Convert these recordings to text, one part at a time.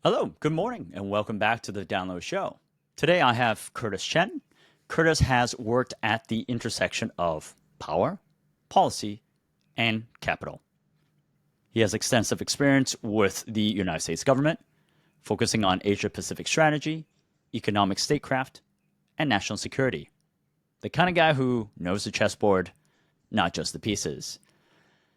Hello, good morning, and welcome back to the Download Show. Today I have Curtis Chen. Curtis has worked at the intersection of power, policy, and capital. He has extensive experience with the United States government, focusing on Asia Pacific strategy, economic statecraft, and national security. The kind of guy who knows the chessboard, not just the pieces.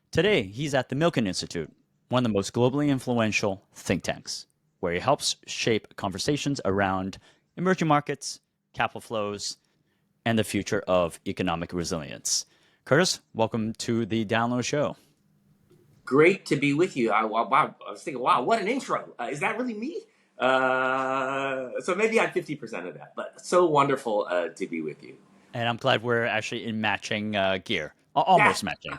Today, he's at the Milken Institute, one of the most globally influential think tanks, where he helps shape conversations around emerging markets, capital flows, and the future of economic resilience. Curtis, welcome to the Download Show. Great to be with you. Wow, I was thinking, wow, what an intro. Is that really me? So maybe I'm 50% of that, but so wonderful to be with you. And I'm glad we're actually in matching gear, almost matching.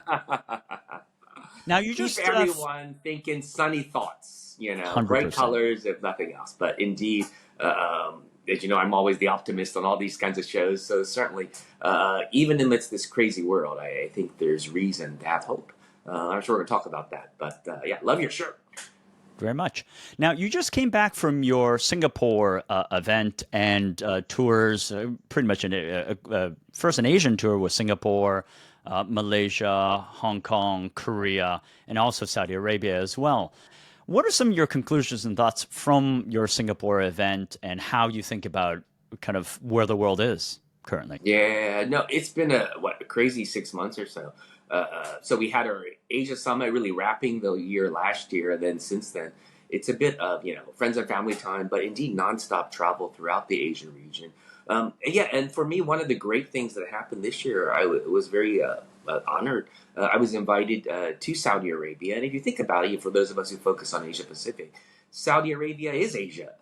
Now, you Keep just everyone thinking sunny thoughts, bright 100%. colors, if nothing else. But indeed, as you know, I'm always the optimist on all these kinds of shows. So certainly, even amidst this crazy world, I think there's reason to have hope. I'm sure we're going to talk about that. But yeah, love your shirt. Very much. Now, you just came back from your Singapore event and tours, pretty much first an Asian tour with Singapore, Malaysia, Hong Kong, Korea, and also Saudi Arabia as well. What are some of your conclusions and thoughts from your Singapore event and how you think about kind of where the world is currently? Yeah, no, it's been a crazy 6 months or so. So we had our Asia Summit really wrapping the year last year, and then since then, it's a bit of friends and family time, but indeed nonstop travel throughout the Asian region. Yeah, and for me, one of the great things that happened this year, was very honored. I was invited to Saudi Arabia, and if you think about it, for those of us who focus on Asia Pacific, Saudi Arabia is Asia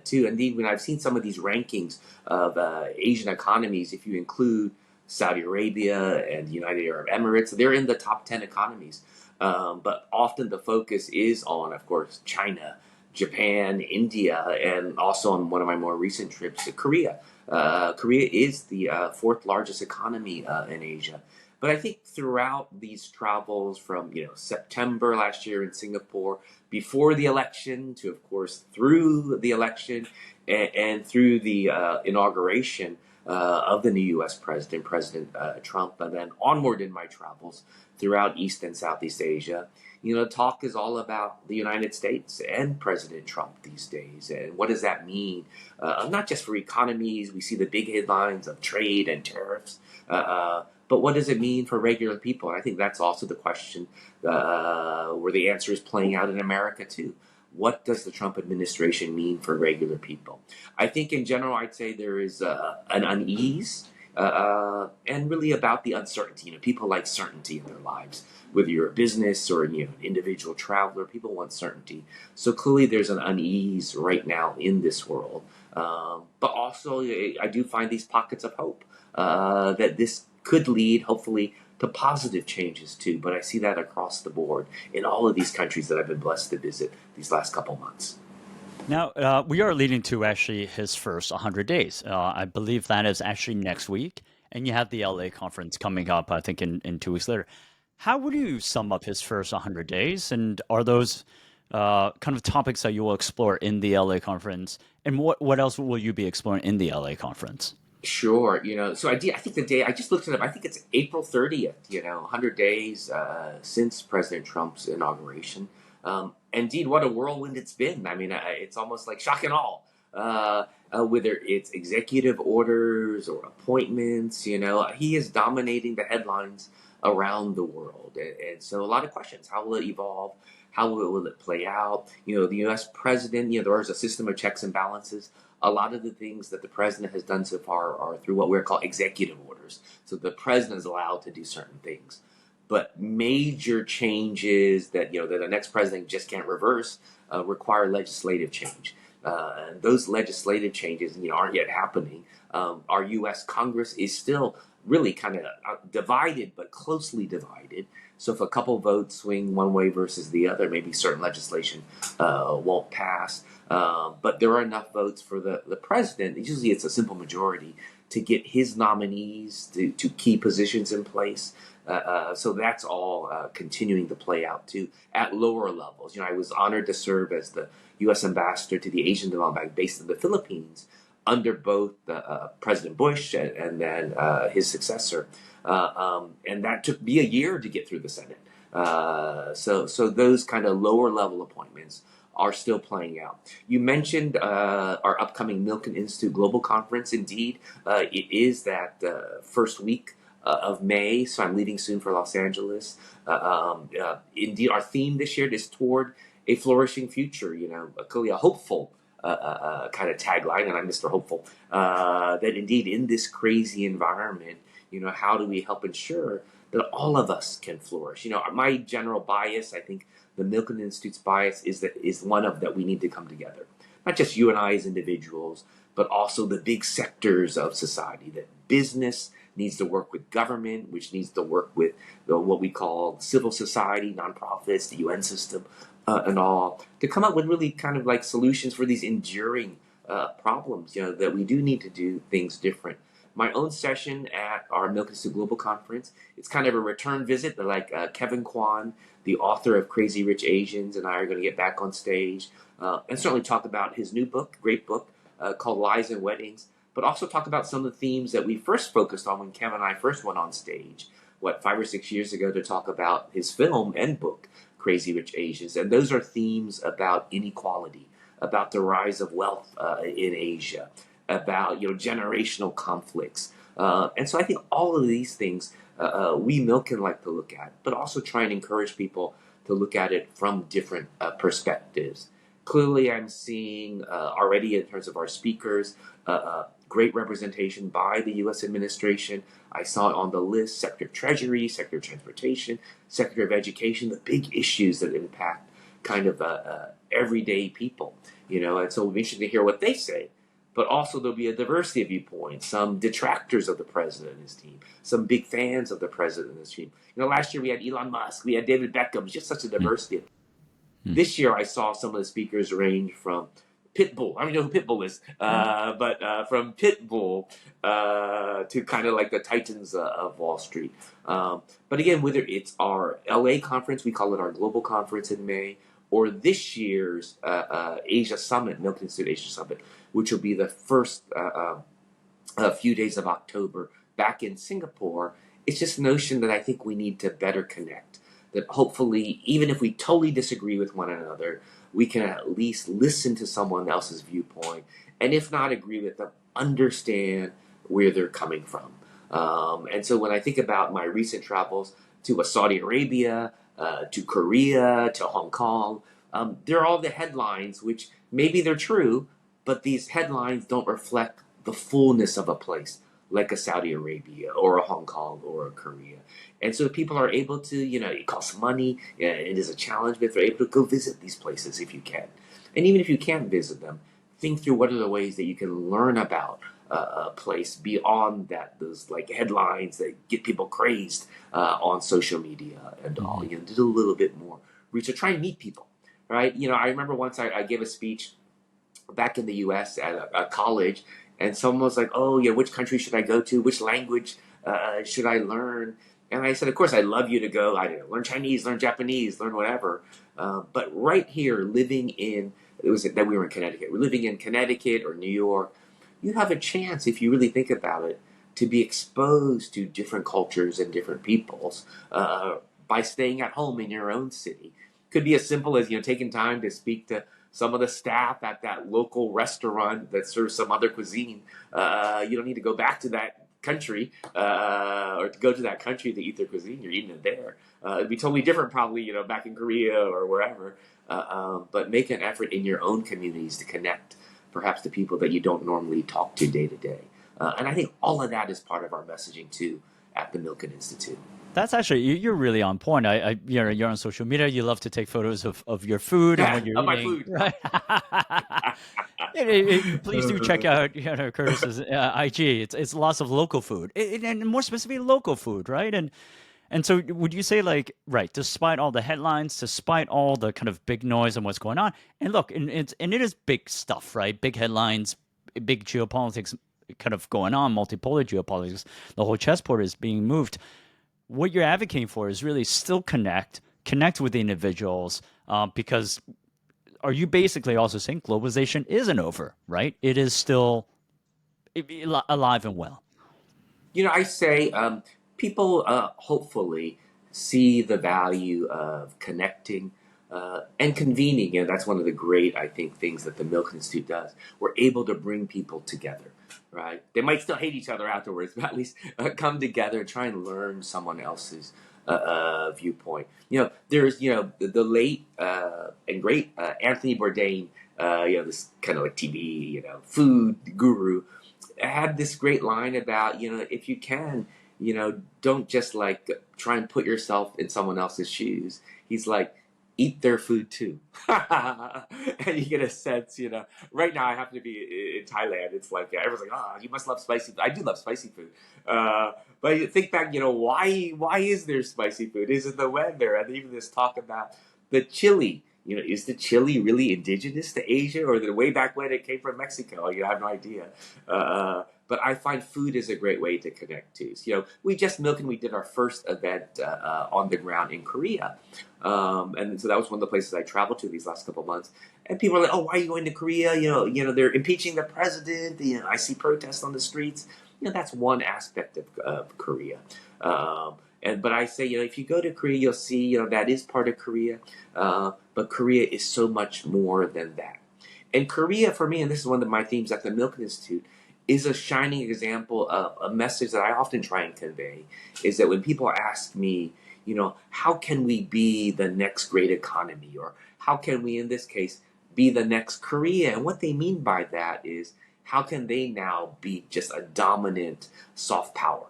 too. Indeed, when I've seen some of these rankings of Asian economies, if you include Saudi Arabia and the United Arab Emirates, they're in the top 10 economies. But often the focus is on, of course, China, Japan, India, and also on one of my more recent trips to Korea. Korea is the fourth largest economy in Asia. But I think throughout these travels from September last year in Singapore, before the election, to of course through the election and through the inauguration of the new U.S. president, President Trump, and then onward in my travels throughout East and Southeast Asia, talk is all about the United States and President Trump these days. And what does that mean? Not just for economies, we see the big headlines of trade and tariffs, but what does it mean for regular people? And I think that's also the question where the answer is playing out in America too. What does the Trump administration mean for regular people? I think in general, I'd say there is an unease and really about the uncertainty. People like certainty in their lives. Whether you're a business or an individual traveler, people want certainty. So clearly there's an unease right now in this world. But also, I do find these pockets of hope that this could lead, hopefully, to positive changes too. But I see that across the board in all of these countries that I've been blessed to visit these last couple months. Now, we are leading to actually his first 100 days. I believe that is actually next week. And you have the LA conference coming up, I think, in 2 weeks later. How would you sum up his first 100 days? And are those kind of topics that you will explore in the LA conference? And what else will you be exploring in the LA conference? Sure, so I think the day I just looked it up. I think it's April 30th. 100 days since President Trump's inauguration. Indeed, what a whirlwind it's been. I mean, it's almost like shock and awe. Whether it's executive orders or appointments, he is dominating the headlines around the world, and so a lot of questions: how will it evolve? How will it play out? The U.S. president. There is a system of checks and balances. A lot of the things that the president has done so far are through what we're called executive orders. So the president is allowed to do certain things. But major changes that that the next president just can't reverse require legislative change. And those legislative changes aren't yet happening. Our U.S. Congress is still really kind of divided, but closely divided. So if a couple votes swing one way versus the other, maybe certain legislation won't pass. But there are enough votes for the president. Usually it's a simple majority to get his nominees to key positions in place. So that's all continuing to play out too at lower levels. I was honored to serve as the U.S. ambassador to the Asian Development Bank based in the Philippines under both President Bush and then his successor. And that took me a year to get through the Senate. So those kind of lower level appointments are still playing out. You mentioned our upcoming Milken Institute Global Conference. Indeed, it is that first week of May, so I'm leaving soon for Los Angeles. Indeed, our theme this year is toward a flourishing future, clearly a hopeful kind of tagline, and I'm Mr. Hopeful, that indeed in this crazy environment, how do we help ensure that all of us can flourish? My general bias, I think the Milken Institute's bias is one of that we need to come together. Not just you and I as individuals, but also the big sectors of society, that business needs to work with government, which needs to work with what we call civil society, nonprofits, the UN system, and all, to come up with really kind of like solutions for these enduring problems, that we do need to do things different. My own session at our Milken Institute Global Conference, it's kind of a return visit, but like Kevin Kwan, the author of Crazy Rich Asians, and I are going to get back on stage and certainly talk about his new book, great book, called Lies and Weddings, but also talk about some of the themes that we first focused on when Kevin and I first went on stage, 5 or 6 years ago, to talk about his film and book, Crazy Rich Asians. And those are themes about inequality, about the rise of wealth in Asia, about generational conflicts. And so I think all of these things we Milken like to look at, but also try and encourage people to look at it from different perspectives. Clearly, I'm seeing already in terms of our speakers, great representation by the U.S. administration. I saw it on the list: Secretary of Treasury, Secretary of Transportation, Secretary of Education, the big issues that impact kind of everyday people. And so we'll be interested to hear what they say. But also there'll be a diversity of viewpoints, some detractors of the president and his team, some big fans of the president and his team. Last year we had Elon Musk, we had David Beckham, just such a diversity. This year I saw some of the speakers range from Pitbull. I don't know who Pitbull is, but from Pitbull to kind of like the titans of Wall Street. But again, whether it's our LA conference, we call it our global conference in May, or this year's Asia Summit, Milken Institute Asia Summit, which will be the first few days of October back in Singapore, it's just a notion that I think we need to better connect. That hopefully, even if we totally disagree with one another, we can at least listen to someone else's viewpoint, and if not agree with them, understand where they're coming from. And so when I think about my recent travels to Saudi Arabia, to Korea, to Hong Kong, there are all the headlines, which maybe they're true, but these headlines don't reflect the fullness of a place like a Saudi Arabia or a Hong Kong or a Korea. And so people are able to, it costs money, it is a challenge, but they're able to go visit these places if you can. And even if you can't visit them, think through what are the ways that you can learn about a place beyond those like headlines that get people crazed on social media and all. Do a little bit more research, try and meet people, right? I remember once I gave a speech back in the U.S. at a college, and someone was like, "Oh, yeah, which country should I go to? Which language should I learn?" And I said, "Of course, I'd love you to go. I don't know, learn Chinese, learn Japanese, learn whatever." But right here, it was that we were in Connecticut. We're living in Connecticut or New York. You have a chance, if you really think about it, to be exposed to different cultures and different peoples by staying at home in your own city. Could be as simple as taking time to speak to some of the staff at that local restaurant that serves some other cuisine. You don't need to go back to that country or to go to that country to eat their cuisine. You're eating it there. It'd be totally different probably, back in Korea or wherever. But make an effort in your own communities to connect perhaps to people that you don't normally talk to day to day. And I think all of that is part of our messaging too at the Milken Institute. That's actually, you're really on point. You're on social media. You love to take photos of your food and when you're eating. My food. Right? Please do check out Curtis's IG. It's lots of local food, and more specifically local food, right? And so would you say right, despite all the headlines, despite all the kind of big noise and what's going on, and look, and it is big stuff, right? Big headlines, big geopolitics kind of going on, multipolar geopolitics. The whole chessboard is being moved. What you're advocating for is really still connect with the individuals, because are you basically also saying globalization isn't over, right? It is still alive and well. I say people hopefully see the value of connecting and convening. That's one of the great, I think, things that the Milk Institute does. We're able to bring people together, right? They might still hate each other afterwards, but at least come together and try and learn someone else's viewpoint. There's the late and great Anthony Bourdain. This kind of like TV, food guru, had this great line about, if you can, don't just like try and put yourself in someone else's shoes. He's like, eat their food too. And you get a sense, right now I happen to be in Thailand. It's like, everyone's like, oh, you must love spicy food. I do love spicy food. But you think back, why is there spicy food? Is it the weather? And even this talk about the chili. Is the chili really indigenous to Asia, or the way back when it came from Mexico? I have no idea. But I find food is a great way to connect to. We just we did our first event on the ground in Korea, and so that was one of the places I traveled to these last couple of months. And people are like, "Oh, why are you going to Korea? They're impeaching the president. I see protests on the streets." That's one aspect of Korea. But I say, if you go to Korea, you'll see, that is part of Korea. But Korea is so much more than that. And Korea, for me, and this is one of my themes at the Milken Institute, is a shining example of a message that I often try and convey, is that when people ask me, how can we be the next great economy? Or how can we, in this case, be the next Korea? And what they mean by that is, how can they now be just a dominant soft power?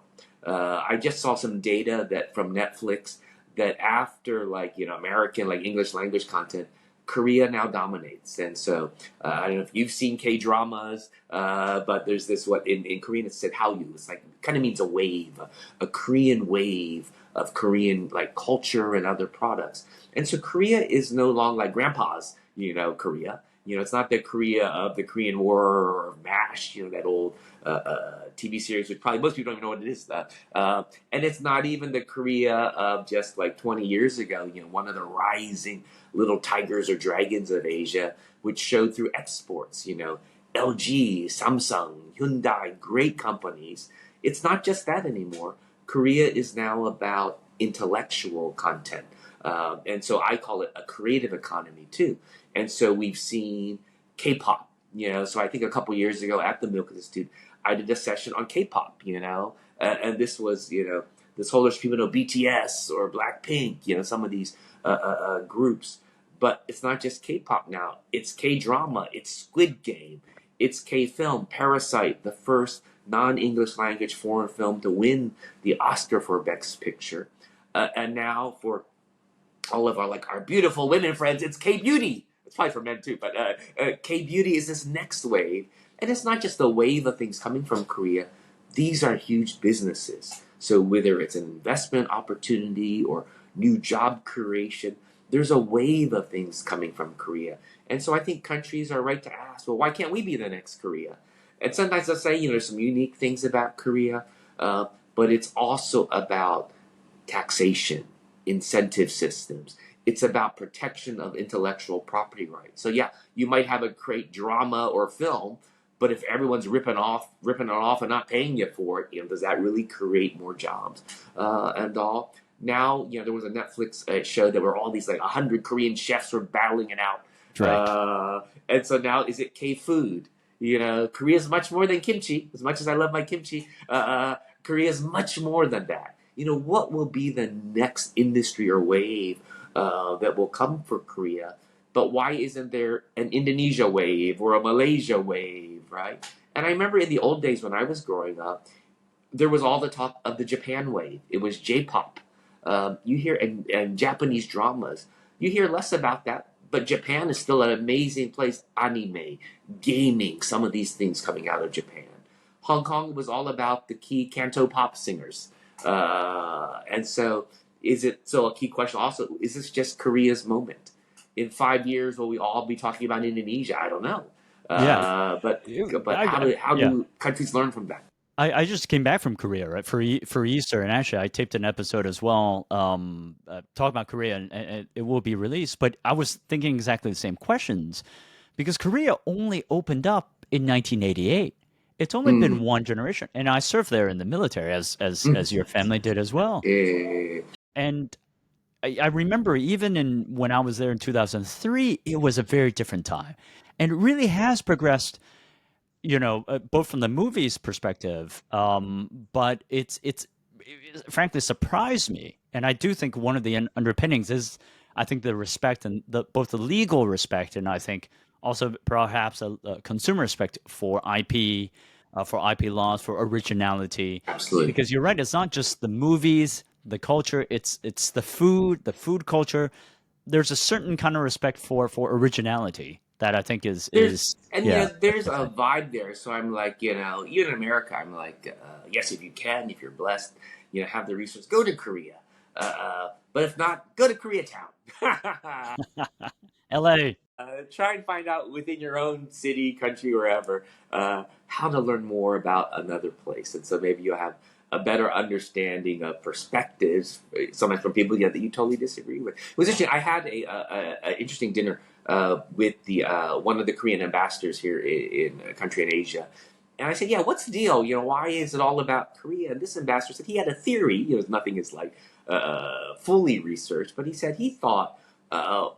I just saw some data that from Netflix that after American English language content, Korea now dominates. And so I don't know if you've seen K dramas, but there's this what in Korean it's said Hallyu. It's kind of means a wave, a Korean wave of Korean culture and other products. And so Korea is no longer like grandpa's Korea. It's not the Korea of the Korean War or MASH, that old TV series, which probably most people don't even know what it is. And it's not even the Korea of just 20 years ago, one of the rising little tigers or dragons of Asia, which showed through exports, LG, Samsung, Hyundai, great companies. It's not just that anymore. Korea is now about intellectual content. And so I call it a creative economy too. And so we've seen K-pop, so I think a couple years ago at the Milk Institute, I did a session on K-pop, and this was, this whole, there's people know BTS or Blackpink, some of these groups, but it's not just K-pop now, it's K-drama, it's Squid Game, it's K-film, Parasite, the first non-English language foreign film to win the Oscar for Best Picture, and now for all of our beautiful women friends, it's K-beauty. It's probably for men too, but K-beauty is this next wave. And it's not just a wave of things coming from Korea. These are huge businesses. So whether it's an investment opportunity or new job creation, there's a wave of things coming from Korea. And so I think countries are right to ask, well, why can't we be the next Korea? And sometimes they'll say, there's some unique things about Korea, but it's also about taxation, incentive systems. It's about protection of intellectual property rights. So yeah, you might have a great drama or film, but if everyone's ripping it off and not paying you for it, does that really create more jobs and all? Now, there was a Netflix show that were all these 100 Korean chefs were battling it out. Right. And so now is it K-food? Korea is much more than kimchi. As much as I love my kimchi, Korea is much more than that. What will be the next industry or wave that will come for Korea? But why isn't there an Indonesia wave or a Malaysia wave, right? And I remember in the old days when I was growing up, there was all the talk of the Japan wave. It was J-pop. You hear, and Japanese dramas. You hear less about that, but Japan is still an amazing place. Anime, gaming, some of these things coming out of Japan. Hong Kong was all about the key canto pop singers. And so a key question also, is this just Korea's moment? In 5 years, will we all be talking about Indonesia? I don't know. Yeah. But Yeah. how do countries learn from that? I just came back from Korea, right, for Easter, and actually I taped an episode as well, talking about Korea, and it will be released. But I was thinking exactly the same questions because Korea only opened up in 1988. It's only been Mm, one generation, and I served there in the military, as mm, your family did as well. eh, And I remember even when I was there in 2003, it was a very different time, and it really has progressed, both from the movie's perspective, but it frankly surprised me. And I do think one of the underpinnings is, I think, the respect and both the legal respect, and I think also perhaps a consumer respect for IP laws, for originality, absolutely. because you're right. It's not just the movies, the culture. It's the food culture. There's a certain kind of respect for originality that I think There's is and yeah, that's there's a different. vibe there. So I'm like, even in America, I'm like, yes, if you can, if you're blessed, have the resources, go to Korea. But if not, go to Koreatown. LA. Try and find out within your own city, country, wherever, how to learn more about another place. And so maybe you'll have a better understanding of perspectives, sometimes from people that you totally disagree with. It was interesting. I had a interesting dinner with the one of the Korean ambassadors here in a country in Asia. And I said, yeah, what's the deal? Why is it all about Korea? And this ambassador said he had a theory. Nothing is like fully researched, but he said he thought uh,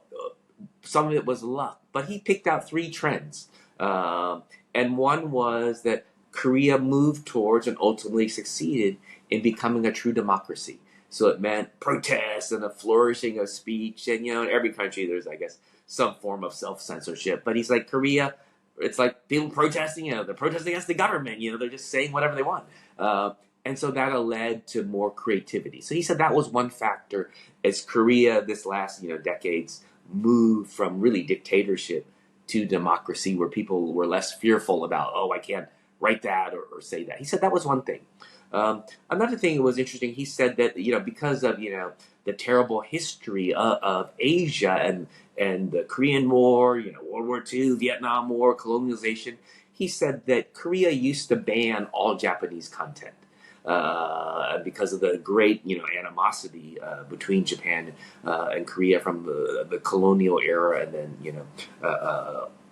some of it was luck, but he picked out three trends. And one was that Korea moved towards and ultimately succeeded in becoming a true democracy. So it meant protests and a flourishing of speech. And, in every country there's, I guess, some form of self censorship. But he's like, Korea, it's like people protesting, they're protesting against the government, they're just saying whatever they want. And so that led to more creativity. So he said that was one factor as Korea this last, decades moved from really dictatorship to democracy where people were less fearful about, oh, I can't write that or say that. He said that was one thing. Another thing that was interesting, he said that, because of, the terrible history of Asia and the Korean War, World War II, Vietnam War, colonialization, he said that Korea used to ban all Japanese content because of the great, animosity between Japan and Korea from the colonial era, and then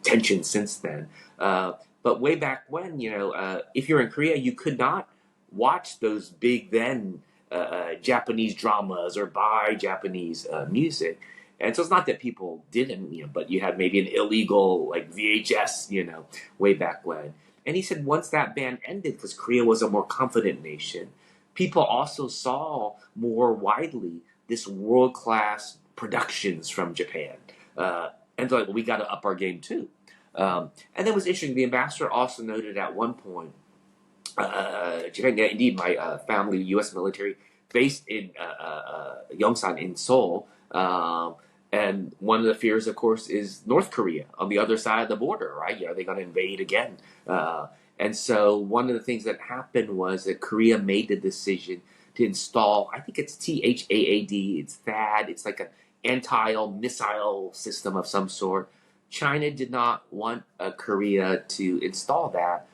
tension since then. But way back when, if you're in Korea, you could not watch those big then Japanese dramas or buy Japanese music. And so it's not that people didn't, but you had maybe an illegal like VHS, way back when. And he said once that ban ended, because Korea was a more confident nation, people also saw more widely this world class productions from Japan. And they're like, well, we got to up our game too. And then it was interesting. The ambassador also noted at one point, Japan, yeah, indeed, my family, U.S. military, based in Yongsan in Seoul. And one of the fears, of course, is North Korea on the other side of the border, right? Are they going to invade again? And so one of the things that happened was that Korea made the decision to install, I think it's THAAD, it's THAAD, it's like an anti-missile system of some sort. China did not want Korea to install that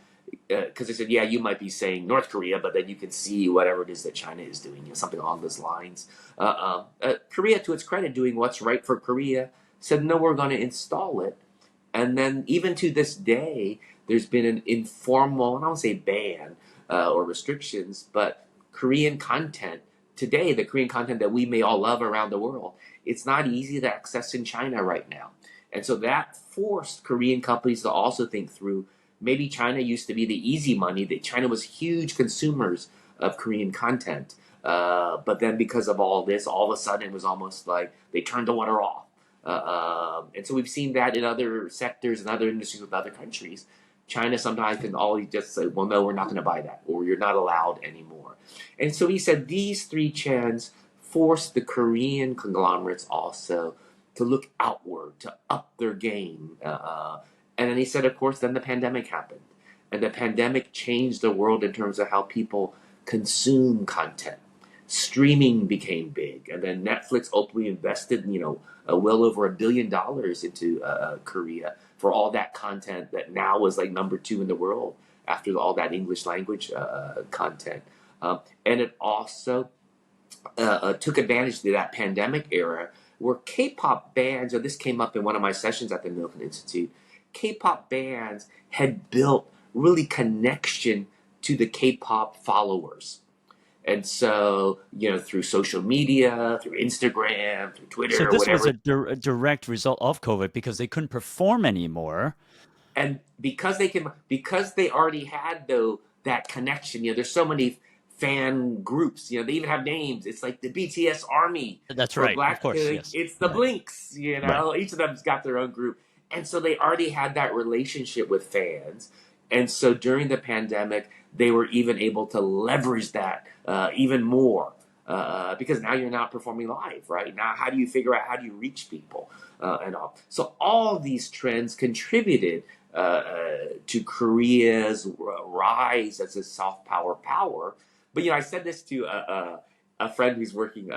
because they said, yeah, you might be saying North Korea, but then you can see whatever it is that China is doing, something along those lines. Korea, to its credit, doing what's right for Korea, said, no, we're going to install it. And then even to this day, there's been an informal, I don't say ban or restrictions, but Korean content today, the Korean content that we may all love around the world, it's not easy to access in China right now. And so that forced Korean companies to also think through, maybe China used to be the easy money, that China was huge consumers of Korean content. But then because of all this, all of a sudden it was almost like they turned the water off. And so we've seen that in other sectors and other industries with other countries. China sometimes can always just say, well, no, we're not going to buy that, or you're not allowed anymore. And so he said these three chants forced the Korean conglomerates also to look outward, to up their game. And then he said, of course, then the pandemic happened. And the pandemic changed the world in terms of how people consume content. Streaming became big. And then Netflix ultimately invested, well over $1 billion into Korea for all that content that now is like number two in the world. after all that English language content. And it also took advantage of that pandemic era where K-pop bands, or this came up in one of my sessions at the Milken Institute, K-pop bands had built really connection to the K-pop followers. And so, through social media, through Instagram, through So Twitter, or this was whatever. a direct result of COVID because they couldn't perform anymore. And because they already had that connection, there's so many fan groups, they even have names. It's like the BTS Army That's for right. Of course. Blackpink. Yes. It's the Right. Blinks, Right. each of them's got their own group. And so they already had that relationship with fans. And so during the pandemic, they were even able to leverage that even more. Because now you're not performing live, right? Now, how do you figure out how do you reach people and all? So all these trends contributed to Korea's rise as a soft power. But I said this to a friend who's working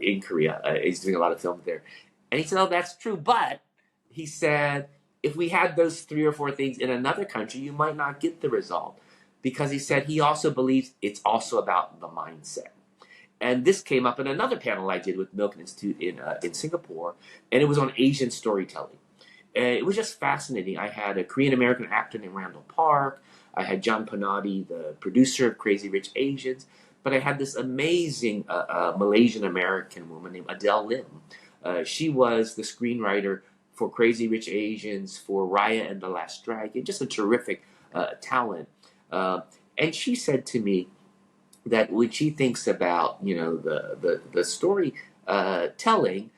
in Korea. He's doing a lot of film there, and he said, "Oh, that's true." But he said, if we had those three or four things in another country, you might not get the result, because he said he also believes it's also about the mindset. And this came up in another panel I did with Milken Institute in Singapore, and it was on Asian storytelling. It was just fascinating. I had a Korean American actor named Randall Park. I had John Panati, the producer of Crazy Rich Asians. But I had this amazing Malaysian American woman named Adele Lim. She was the screenwriter for Crazy Rich Asians, for Raya and the Last Dragon, just a terrific talent. And she said to me that when she thinks about the story telling,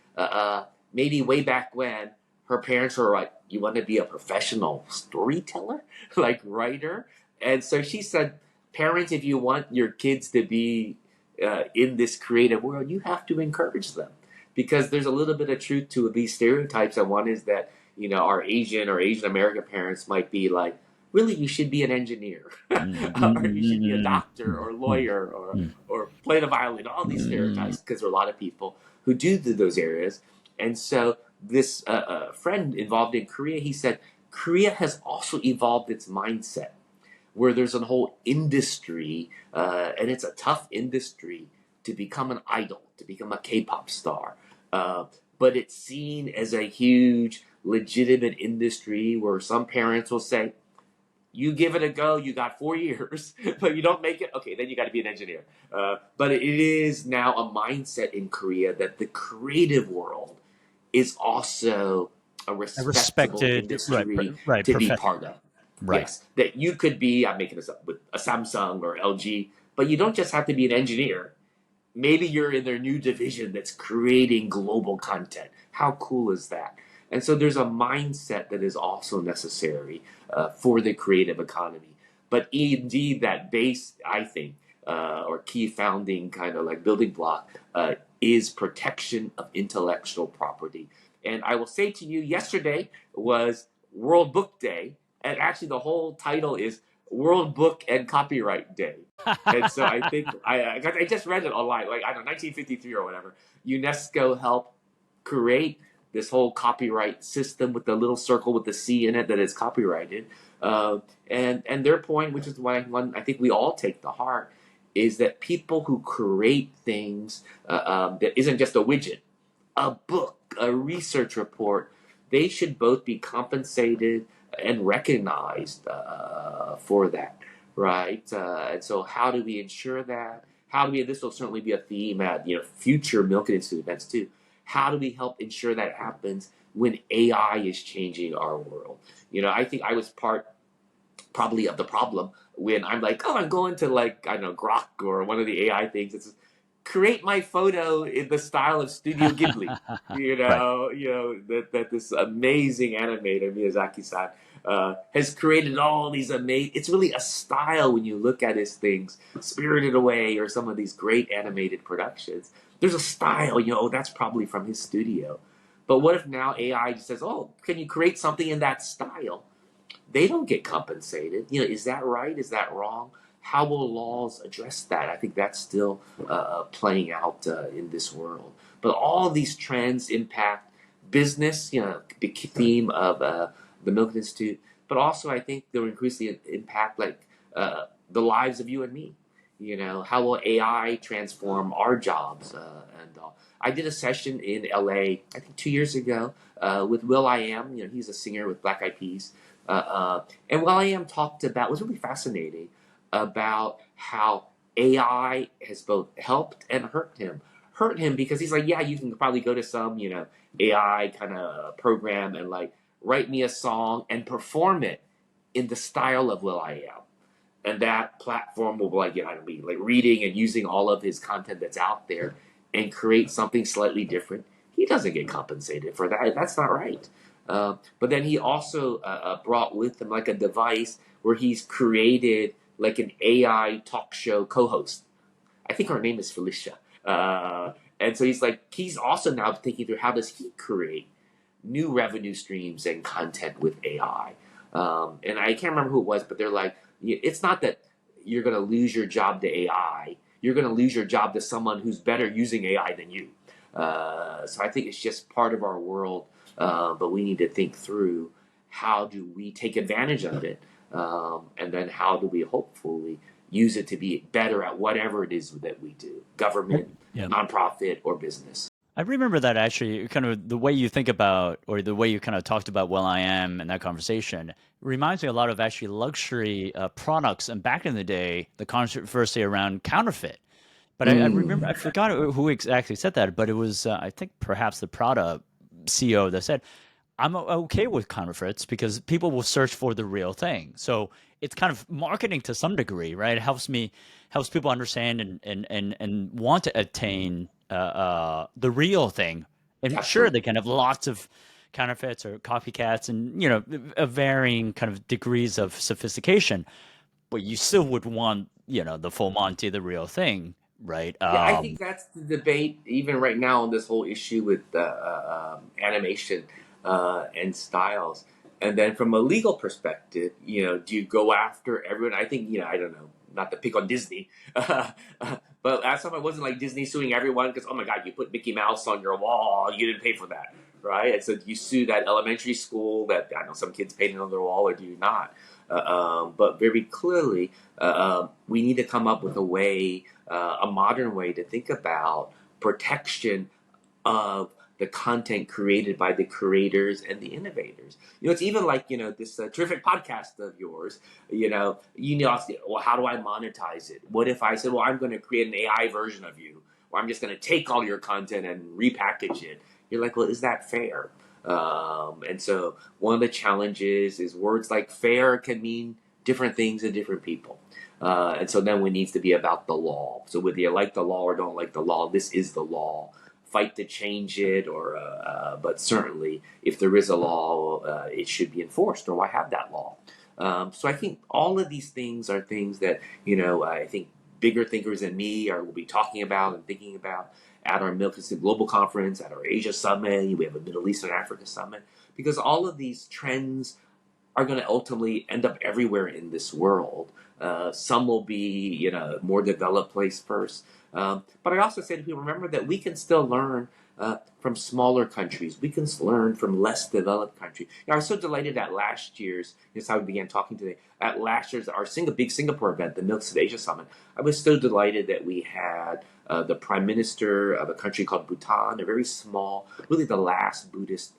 maybe way back when, her parents were like, "You want to be a professional storyteller, like writer?" And so she said, "Parents, if you want your kids to be in this creative world, you have to encourage them, because there's a little bit of truth to these stereotypes." And one is that our Asian or Asian American parents might be like, "Really, you should be an engineer, or you should be a doctor or lawyer, or play the violin." All these stereotypes, because there are a lot of people who do those areas. And so this friend involved in Korea, he said, Korea has also evolved its mindset, where there's a whole industry, and it's a tough industry to become an idol, to become a K-pop star. But it's seen as a huge, legitimate industry where some parents will say, "You give it a go, you got 4 years, but you don't make it, okay, then you got to be an engineer." But it is now a mindset in Korea that the creative world is also a A respectable respected, right, industry right, to be profession, part of. right. Yes, that you could be, I'm making this up, with a Samsung or LG, but you don't just have to be an engineer. Maybe you're in their new division that's creating global content. How cool is that? And so there's a mindset that is also necessary for the creative economy. But indeed, that base, I think, or key founding kind of like building block, is protection of intellectual property. And I will say to you, yesterday was World Book Day, and actually the whole title is World Book and Copyright Day. And so I think I just read it online, like I don't know, 1953 or whatever. UNESCO helped create this whole copyright system with the little circle with the C in it that is copyrighted. And their point, which is one I think we all take to heart, is that people who create things that isn't just a widget, a book, a research report, they should both be compensated and recognized for that, right? And so, how do we ensure that? How do we? This will certainly be a theme at future Milken Institute events too. How do we help ensure that happens when AI is changing our world? I think I was part probably of the problem when I'm like, oh, I'm going to, like, I don't know, Grok or one of the AI things. It's create my photo in the style of Studio Ghibli. Right. That this amazing animator Miyazaki-san has created all these amazing. It's really a style when you look at his things, Spirited Away or some of these great animated productions. There's a style, that's probably from his studio. But what if now AI just says, "Oh, can you create something in that style?" They don't get compensated. Is that right? Is that wrong? How will laws address that? I think that's still playing out in this world. But all these trends impact business. Big theme of the Milken Institute. but also I think they'll increasingly impact like the lives of you and me. How will AI transform our jobs and all? I did a session in LA, I think 2 years ago, with Will I Am. He's a singer with Black Eyed Peas. And Will I Am talked about, was really fascinating about how AI has both helped and hurt him. Hurt him because he's like, yeah, you can probably go to some, AI kind of program and like write me a song and perform it in the style of Will I Am. And that platform will like, be like reading and using all of his content that's out there and create something slightly different. He doesn't get compensated for that. That's not right. But then he also brought with him like a device where he's created like an AI talk show co-host. I think her name is Felicia. And so he's also now thinking through how does he create new revenue streams and content with AI. And I can't remember who it was, but they're like, it's not that you're going to lose your job to AI. You're going to lose your job to someone who's better using AI than you. So I think it's just part of our world, but we need to think through how do we take advantage of it, and then how do we hopefully use it to be better at whatever it is that we do, government, Yeah. nonprofit, or business. I remember that actually, kind of the way you think about, or the way you kind of talked about Will I Am in that conversation, reminds me a lot of actually luxury products. And back in the day, the controversy around counterfeit. But I remember, I Mm. forgot who exactly said that, but it was, I think perhaps the Prada CEO that said, I'm okay with counterfeits because people will search for the real thing. So it's kind of marketing to some degree, right? It helps people understand and want to attain the real thing. And sure, Absolutely. they can have lots of counterfeits or copycats and, varying kind of degrees of sophistication, but you still would want, the full Monty, the real thing, right? Yeah, I think that's the debate even right now on this whole issue with animation and styles. And then from a legal perspective, do you go after everyone? I think, I don't know, not to pick on Disney, but last time it wasn't like Disney suing everyone because, oh my God, you put Mickey Mouse on your wall, you didn't pay for that, right? And so do you sue that elementary school that, I know some kids painted on their wall, or do you not? But very clearly, we need to come up with a modern way to think about protection of the content created by the creators and the innovators. It's even like, this terrific podcast of yours, well, how do I monetize it? What if I said, well, I'm going to create an AI version of you, or I'm just going to take all your content and repackage it? You're like, well, is that fair? And so one of the challenges is words like fair can mean different things to different people. And so then it needs to be about the law. So whether you like the law or don't like the law, this is the law. Fight to change it, but certainly if there is a law, it should be enforced, or why have that law? So I think all of these things are things that, I think bigger thinkers than me will be talking about and thinking about at our Milken Global Conference, at our Asia Summit. We have a Middle East and Africa Summit, because all of these trends are going to ultimately end up everywhere in this world. Some will be, more developed place first. But I also say to people, remember that we can still learn from smaller countries. We can learn from less developed countries. I was so delighted at last year's, this is how we began talking today, at last year's, our big Singapore event, the Milks of Asia Summit. I was so delighted that we had the prime minister of a country called Bhutan, a very small, really the last Buddhist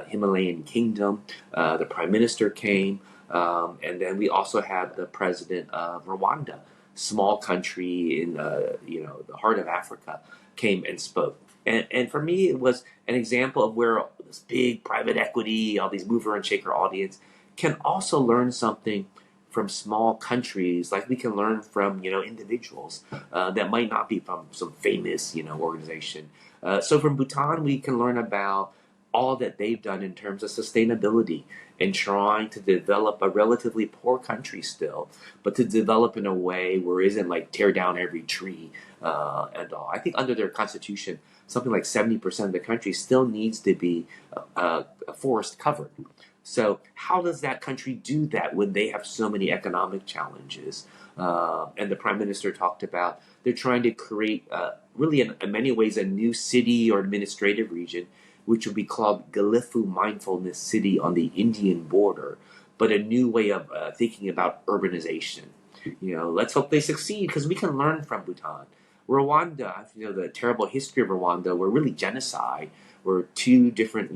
Himalayan kingdom. The prime minister came, and then we also had the president of Rwanda, small country in the heart of Africa, came and spoke. And for me, it was an example of where this big private equity, all these mover and shaker audience, can also learn something from small countries, like we can learn from individuals that might not be from some famous organization. So from Bhutan, we can learn about all that they've done in terms of sustainability and trying to develop a relatively poor country still, but to develop in a way where it isn't like tear down every tree and all. I think under their constitution, something like 70% of the country still needs to be forest covered. So how does that country do that when they have so many economic challenges? And the prime minister talked about they're trying to create really in many ways a new city or administrative region, which will be called Galifu Mindfulness City on the Indian border, but a new way of thinking about urbanization. Let's hope they succeed because we can learn from Bhutan. Rwanda, the terrible history of Rwanda, were really genocide, where two different,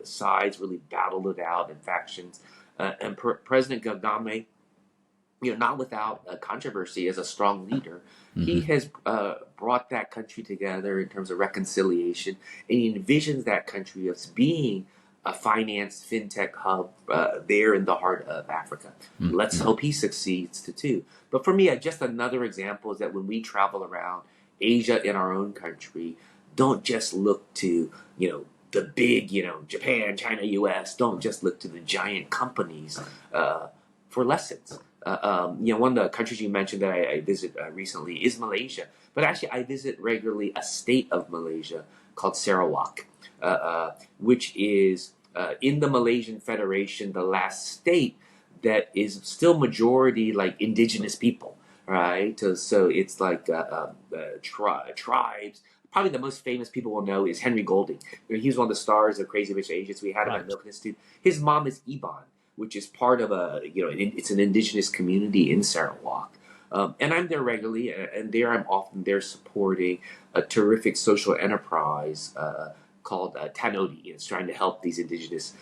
sides really battled it out in factions. And President Kagame, not without controversy as a strong leader, he Mm-hmm. has brought that country together in terms of reconciliation, and he envisions that country as being a finance fintech hub there in the heart of Africa. Let's Mm-hmm. hope he succeeds too. But for me, just another example is that when we travel around Asia in our own country, don't just look to the big, Japan, China, U.S. Don't just look to the giant companies for lessons. One of the countries you mentioned that I visit recently is Malaysia. But actually, I visit regularly a state of Malaysia called Sarawak, which is in the Malaysian Federation, the last state that is still majority like indigenous people, right? So it's like tribes. Probably the most famous people will know is Henry Golding. He was one of the stars of Crazy Rich Asians. We had him at Right. Milk Institute. His mom is Iban, which is part of it's an indigenous community in Sarawak. And I'm there regularly, and there I'm often there supporting a terrific social enterprise called Tanodi. It's trying to help these indigenous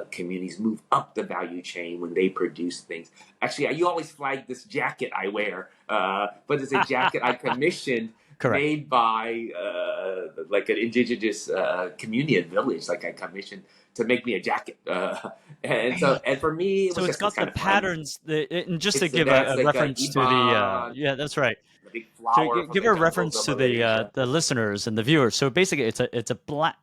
communities move up the value chain when they produce things. Actually, you always flag this jacket I wear, but it's a jacket I commissioned Correct. made by like an indigenous community and village. Like I commissioned to make me a jacket. And for me, it So was it's just it's got the kind of fun. patterns, and just to It's give that's a like a reference to the, Iban, yeah, that's right. the big So flower from give the a jungles reference of to Malaysia. the listeners and the viewers. So basically, it's a black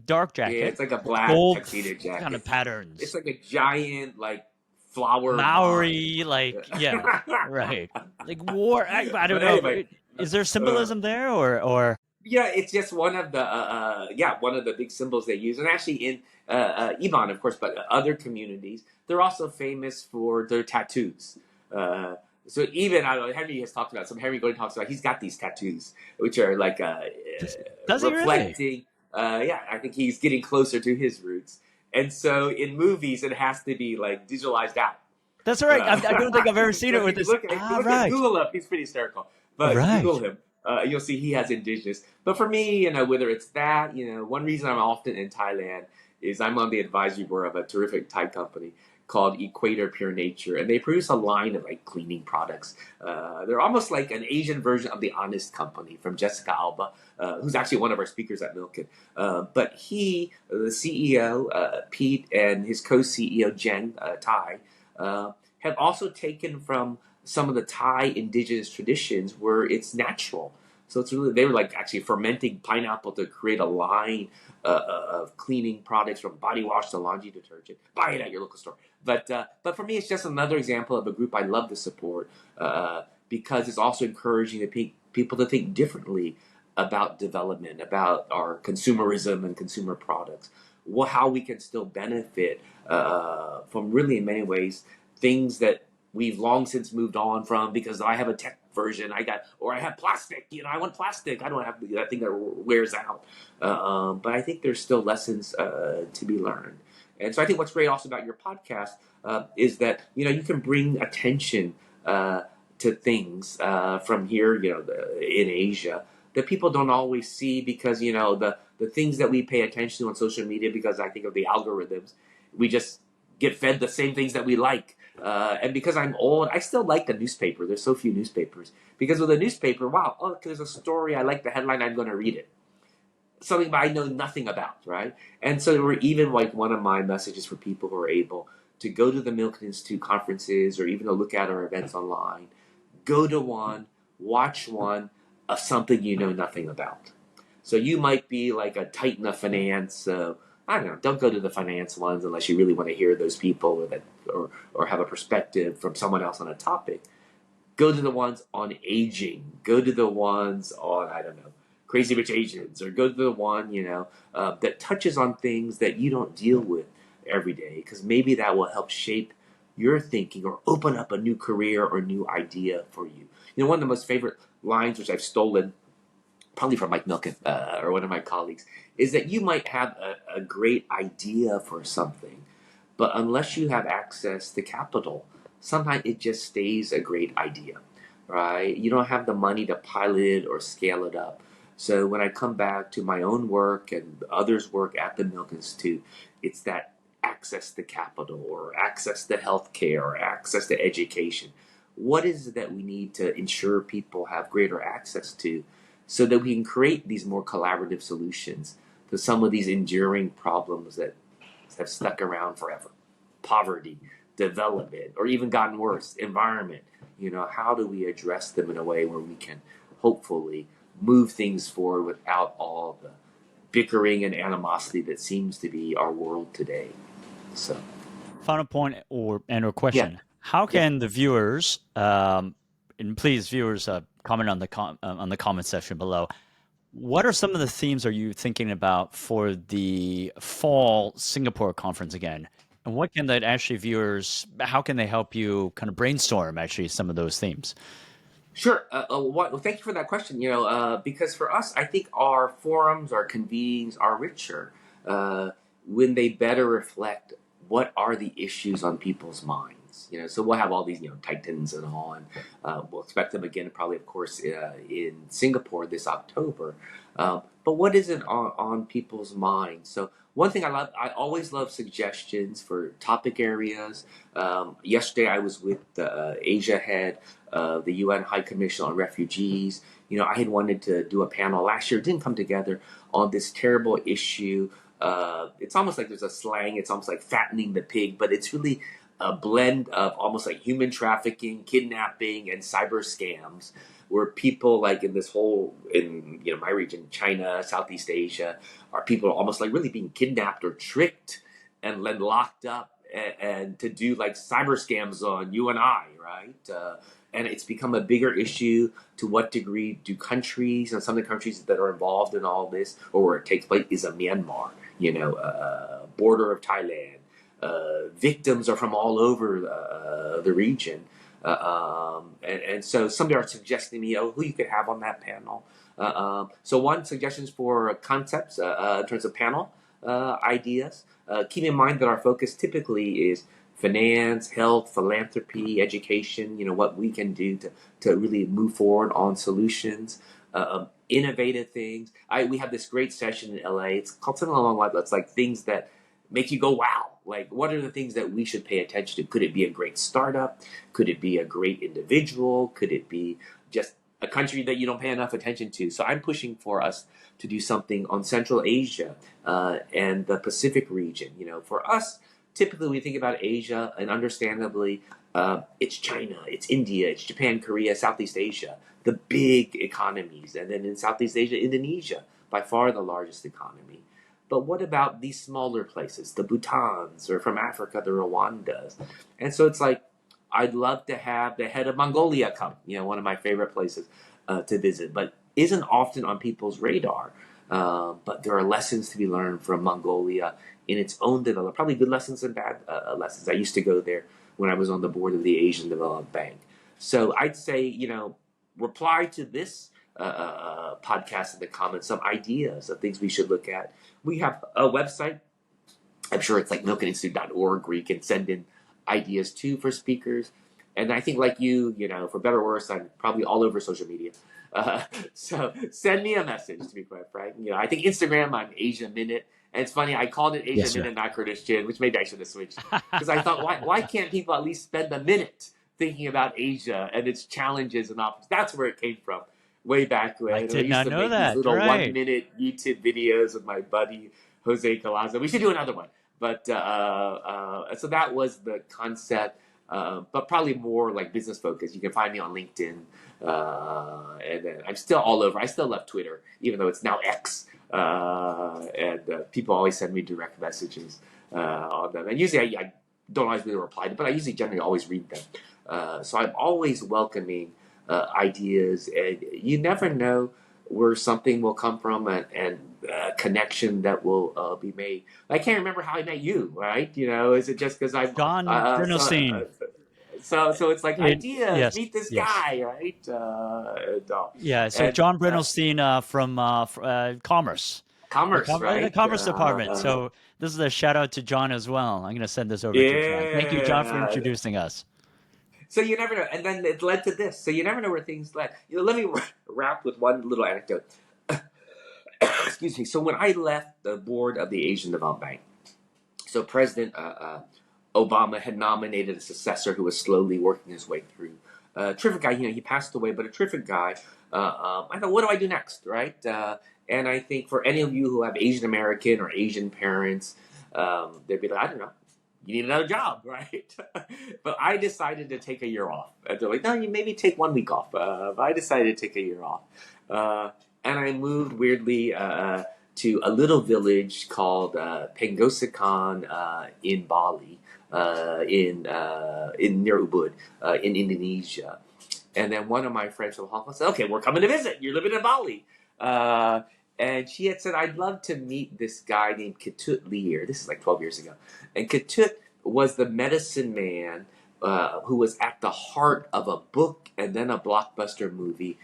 dark Yeah, jacket it's like a with black gold tuxedo kind of jacket. It's patterns, like a giant like flower vine. Maori, like yeah, right, like war. I don't But know. anyway, Is there uh, symbolism there, or yeah, it's just one of the one of the big symbols they use, and actually in Iban, of course, but other communities, they're also famous for their tattoos. Uh, so even I don't know, Henry has talked about some. Henry Gordon talks about he's got these tattoos, which are like does, does he really? reflecting. Yeah, I think he's getting closer to his roots, and so in movies it has to be like digitalized out. That's right. I don't think I've ever seen So it if with you this. look his Right, Google up, he's pretty hysterical. But Google right. him, you'll see he has indigenous. But for me, whether it's that, one reason I'm often in Thailand is I'm on the advisory board of a terrific Thai company called Equator Pure Nature, and they produce a line of like cleaning products. They're almost like an Asian version of the Honest Company from Jessica Alba, who's actually one of our speakers at Milken. But the CEO, Pete, and his co-CEO Jen Thai, have also taken from some of the Thai indigenous traditions where it's natural. So it's really they were like actually fermenting pineapple to create a line of cleaning products from body wash to laundry detergent. Buy it at your local store. But for me, it's just another example of a group I love to support because it's also encouraging people to think differently about development, about our consumerism and consumer products, how we can still benefit from really in many ways things that we've long since moved on from because I have a tech version. I have plastic. I want plastic. I don't have that thing that wears out. But I think there's still lessons to be learned. And so I think what's great also about your podcast is that you can bring attention to things from here, in Asia that people don't always see because the things that we pay attention to on social media because I think of the algorithms, we just get fed the same things that we like. And because I'm old, I still like the newspaper. There's so few newspapers. Because with a newspaper, wow, oh, there's a story. I like the headline. I'm going to read it. Something I know nothing about, right? And so, we're even like one of my messages for people who are able to go to the Milken Institute conferences or even to look at our events online, go to one, watch one of something you know nothing about. So you might be like a titan of finance. I don't know. Don't go to the finance ones unless you really want to hear those people or have a perspective from someone else on a topic. Go to the ones on aging. Go to the ones on I don't know Crazy Rich Asians, or go to the one that touches on things that you don't deal with every day because maybe that will help shape your thinking or open up a new career or new idea for you. One of the most favorite lines, which I've stolen probably from Mike Milken or one of my colleagues, is that you might have a great idea for something, But unless you have access to capital, sometimes it just stays a great idea, right? You don't have the money to pilot it or scale it up. So when I come back to my own work and others' work at the Milk Institute, it's that access to capital or access to healthcare or access to education. What is it that we need to ensure people have greater access to so that we can create these more collaborative solutions to some of these enduring problems that have stuck around forever? Poverty, development, or even gotten worse, environment. How do we address them in a way where we can hopefully move things forward without all the bickering and animosity that seems to be our world today? So, Final point or yeah, question: how yeah. can the viewers, and please viewers, comment on the comment section below. What are some of the themes are you thinking about for the fall Singapore conference again? And what can that actually viewers, how can they help you kind of brainstorm actually some of those themes? Sure. Well, thank you for that question. Because for us, I think our forums, our convenings are richer uh, when they better reflect what are the issues on people's minds. So we'll have all these, titans and all, and we'll expect them again, probably, of course, in Singapore this October. But what is it on people's minds? So one thing I always love suggestions for topic areas. Yesterday, I was with the Asia head the UN High Commission on Refugees. I had wanted to do a panel last year, it didn't come together, on this terrible issue. It's almost like there's a slang, it's almost like fattening the pig, but it's really a blend of almost like human trafficking, kidnapping, and cyber scams, where people like in this whole, in my region, China, Southeast Asia, are people almost like really being kidnapped or tricked and then locked up and to do like cyber scams on you and I, right? And it's become a bigger issue. To what degree do countries, and some of the countries that are involved in all this, or where it takes place, is a Myanmar, border of Thailand. Victims are from all over the region. And so somebody are suggesting to me, who you could have on that panel. So one suggestions for concepts in terms of panel ideas. Keep in mind that our focus typically is finance, health, philanthropy, education, what we can do to really move forward on solutions, innovative things. We have this great session in LA. It's called something along the lines. It's like things that make you go, wow. Like, what are the things that we should pay attention to? Could it be a great startup? Could it be a great individual? Could it be just a country that you don't pay enough attention to? So I'm pushing for us to do something on Central Asia and the Pacific region. For us, typically we think about Asia, and understandably, it's China, it's India, it's Japan, Korea, Southeast Asia, the big economies. And then in Southeast Asia, Indonesia, by far the largest economy. But what about these smaller places, the Bhutans, or from Africa, the Rwandas? And so it's like, I'd love to have the head of Mongolia come, one of my favorite places to visit, but isn't often on people's radar. But there are lessons to be learned from Mongolia in its own development, probably good lessons and bad lessons. I used to go there when I was on the board of the Asian Development Bank. So I'd say, reply to this podcast in the comments, some ideas of things we should look at. We have a website. I'm sure it's like milkeninstitute.org, where you can send in ideas too for speakers. And I think, like you, for better or worse, I'm probably all over social media. So send me a message, to be quite frank. I think Instagram, I'm Asia Minute. And it's funny, I called it Asia Yes, sir. Minute, not Kurdish Chin, which maybe I should have switched. Because I thought, why can't people at least spend a minute thinking about Asia and its challenges and options? That's where it came from, way back I when. I did used not to know make these that. little Right. 1 minute YouTube videos with my buddy, Jose Colazo. We should do another one. But so that was the concept, but probably more like business focused. You can find me on LinkedIn, and then I'm still all over. I still love Twitter, even though it's now X. And people always send me direct messages on them. And usually I don't always really reply to, but I usually generally always read them. So I'm always welcoming ideas, and you never know where something will come from, and a connection that will be made. I can't remember how I met you, right? Is it just because I'm John Bernstein. so it's like ideas, Yes, meet this yes. guy, right? Yeah, so And John Brenelstein from Commerce. Commerce, The right? Commerce Department. So this is a shout out to John as well. I'm going to send this over to John. Thank you, John, for Yeah. introducing us. So you never know, and then it led to this. So you never know where things led. Let me wrap with one little anecdote. Excuse me. So when I left the board of the Asian Development Bank, so President Obama had nominated a successor who was slowly working his way through. Terrific guy. He passed away, but a terrific guy. I thought, what do I do next, right? And I think for any of you who have Asian American or Asian parents, they'd be like, I don't know, you need another job, right? But I decided to take a year off. And they're like, no, you maybe take 1 week off. But I decided to take a year off. And I moved weirdly to a little village called Penggosikan in Bali, in near Ubud, in Indonesia. And then one of my friends from Hong Kong said, "Okay, we're coming to visit. You're living in Bali." And she had said, "I'd love to meet this guy named Ketut Lear." This is like 12 years ago. And Ketut was the medicine man who was at the heart of a book and then a blockbuster movie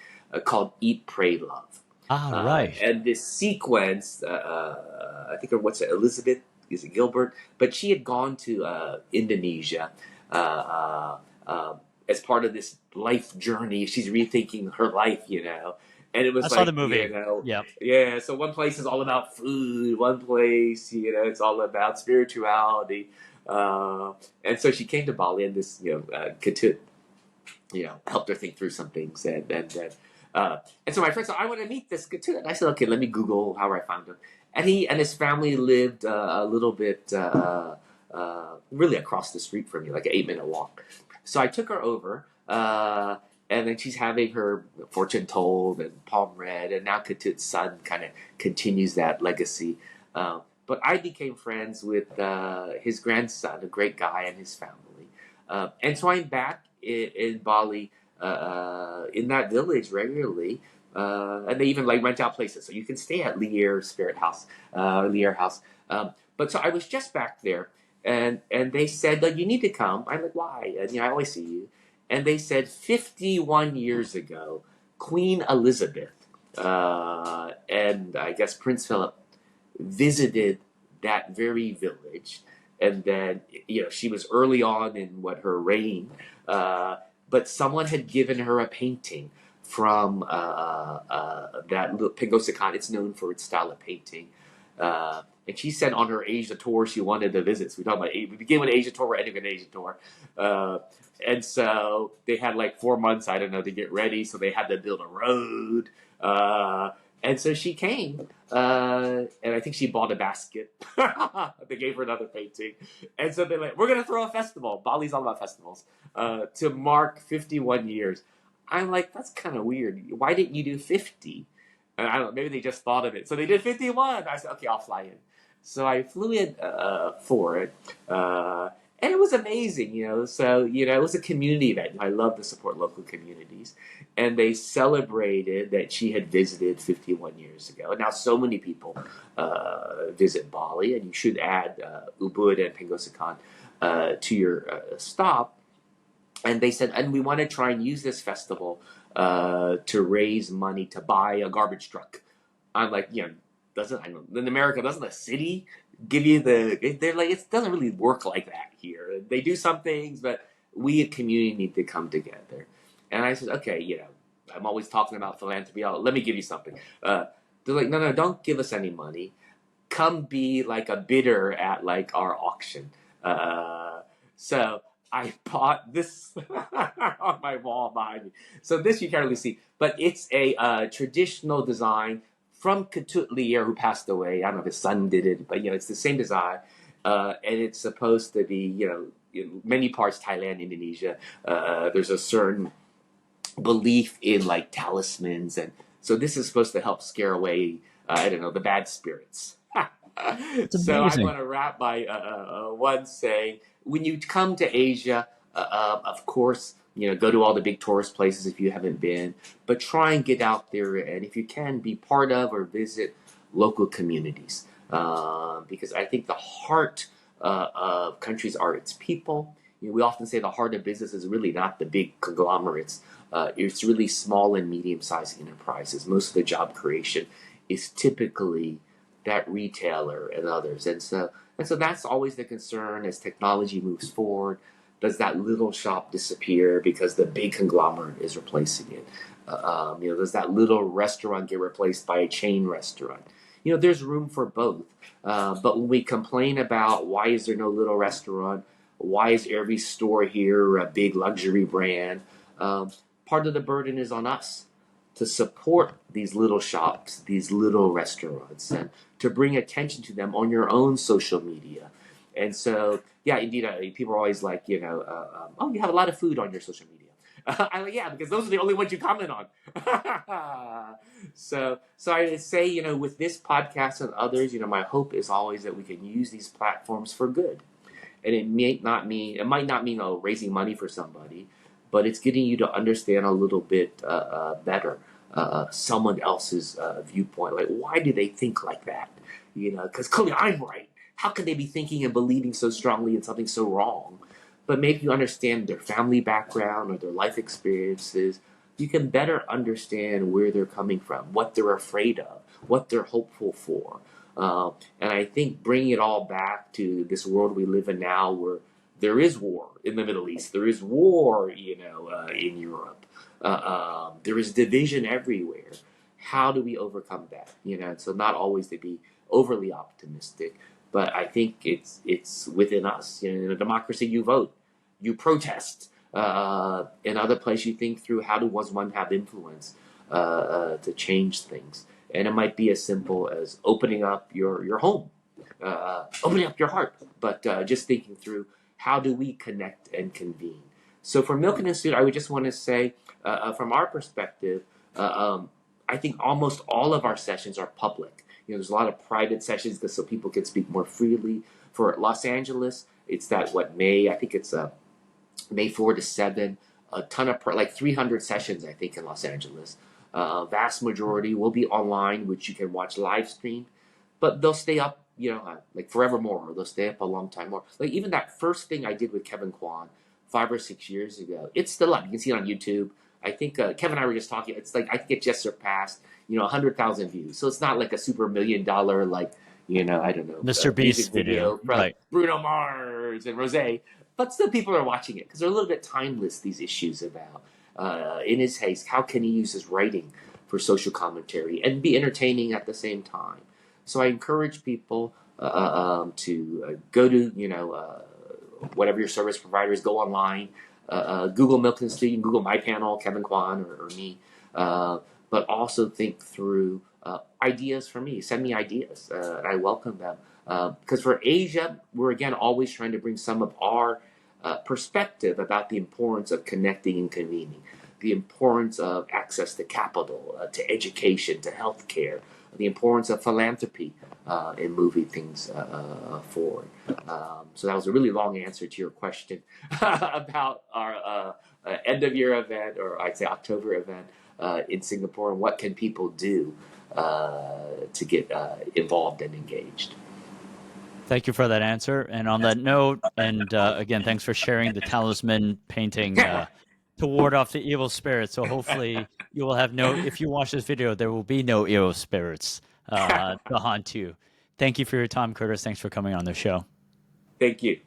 called Eat, Pray, Love. Ah, right. And this sequence, I think, what's it, Elizabeth, is it Gilbert? But she had gone to Indonesia as part of this life journey. She's rethinking her life. And it I was saw the like, movie. Yep. yeah. So one place is all about food. One place, it's all about spirituality. And so she came to Bali, and this, Ketut, helped her think through some things. And so my friend said, I want to meet this Ketut. And I said, okay, let me Google how I found him. And he and his family lived a little bit, really across the street from me, like an 8-minute walk. So I took her over, and then she's having her fortune told and palm read, and now Ketut's son kind of continues that legacy. But I became friends with his grandson, a great guy, and his family. And so I'm back in Bali, in that village regularly. And they even rent out places, so you can stay at Lear Spirit House, Lear House. But so I was just back there, and they said, you need to come. I'm like, why? And I always see you. And they said 51 years ago, Queen Elizabeth and I guess Prince Philip visited that very village. And then, she was early on in her reign, but someone had given her a painting from that little Penggosikan. It's known for its style of painting. And she said on her Asia tour she wanted to visit. So we began with an Asia tour, we're ending with an Asia tour. And so they had 4 months, I don't know, to get ready. So they had to build a road. And so she came, and I think she bought a basket. They gave her another painting. And so they're like, we're going to throw a festival. Bali's all about festivals, to mark 51 years. I'm like, that's kind of weird. Why didn't you do 50? And I don't know, maybe they just thought of it. So they did 51. I said, okay, I'll fly in. So I flew in for it. And it was amazing, So, it was a community event. I love to support local communities. And they celebrated that she had visited 51 years ago. And now so many people visit Bali. And you should add Ubud and Penggosikan to your stop. And they said, and we want to try and use this festival to raise money to buy a garbage truck. I'm like, in America, doesn't a city give you they're like, it doesn't really work like that here. They do some things, but we, a community, need to come together. And I said, okay, I'm always talking about philanthropy. Let me give you something. They're like, no, don't give us any money. Come be like a bidder at our auction. So I bought this on my wall behind me. So this you can't really see, but it's a traditional design from Ketut Lear, who passed away. I don't know if his son did it, but it's the same design, and it's supposed to be in many parts Thailand, Indonesia. There's a certain belief in talismans, and so this is supposed to help scare away I don't know, the bad spirits. It's So I amazing. want to wrap by one saying, when you come to Asia, of course, go to all the big tourist places if you haven't been, but try and get out there, and if you can, be part of or visit local communities. Because I think the heart of countries are its people. We often say the heart of business is really not the big conglomerates. It's really small and medium-sized enterprises. Most of the job creation is typically that retailer and others. And so that's always the concern as technology moves forward. Does that little shop disappear because the big conglomerate is replacing it? Does that little restaurant get replaced by a chain restaurant? There's room for both. But when we complain about why is there no little restaurant, why is every store here a big luxury brand, part of the burden is on us to support these little shops, these little restaurants, and to bring attention to them on your own social media. And so, yeah, indeed, people are always like, oh, you have a lot of food on your social media. I'm like, yeah, because those are the only ones you comment on. So I say, with this podcast and others, my hope is always that we can use these platforms for good. And it might not mean raising money for somebody, but it's getting you to understand a little bit better someone else's viewpoint. Like, why do they think like that? Because clearly I'm right. How could they be thinking and believing so strongly in something so wrong? But maybe you understand their family background or their life experiences. You can better understand where they're coming from, what they're afraid of, what they're hopeful for. And I think bringing it all back to this world we live in now, where there is war in the Middle East, there is war, in Europe, there is division everywhere. How do we overcome that? So not always to be overly optimistic, but I think it's within us. In a democracy, you vote, you protest. In other places, you think through how does one have influence to change things. And it might be as simple as opening up your home, opening up your heart, but just thinking through how do we connect and convene. So for Milken Institute, I would just want to say, from our perspective, I think almost all of our sessions are public. There's a lot of private sessions so people can speak more freely. For Los Angeles, it's May, I think it's May 4 to 7, a ton of, like 300 sessions, I think, in Los Angeles. Vast majority will be online, which you can watch live stream, but they'll stay up, like forevermore, or they'll stay up a long time more. Like even that first thing I did with Kevin Kwan 5 or 6 years ago, it's still up. You can see it on YouTube. I think Kevin and I were just talking. It's like I think it just surpassed 100,000 views. So it's not like a super $1 million I don't know Mr. music Beast video video, from right? Bruno Mars and Rose, but still people are watching it because they're a little bit timeless. These issues about in his case, how can he use his writing for social commentary and be entertaining at the same time? So I encourage people to go to whatever your service provider is, go online, Google Milken Institute, Google my panel, Kevin Kwan or me, but also think through ideas for me. Send me ideas. I welcome them. Because for Asia, we're again always trying to bring some of our perspective about the importance of connecting and convening, the importance of access to capital, to education, to healthcare, the importance of philanthropy in moving things forward. So that was a really long answer to your question about our end of year event, or I'd say October event in Singapore, and what can people do to get involved and engaged. Thank you for that answer. And on that note, and again, thanks for sharing the talisman painting to ward off the evil spirits. So hopefully you will have if you watch this video, there will be no evil spirits to haunt you. Thank you for your time, Curtis. Thanks for coming on the show. Thank you.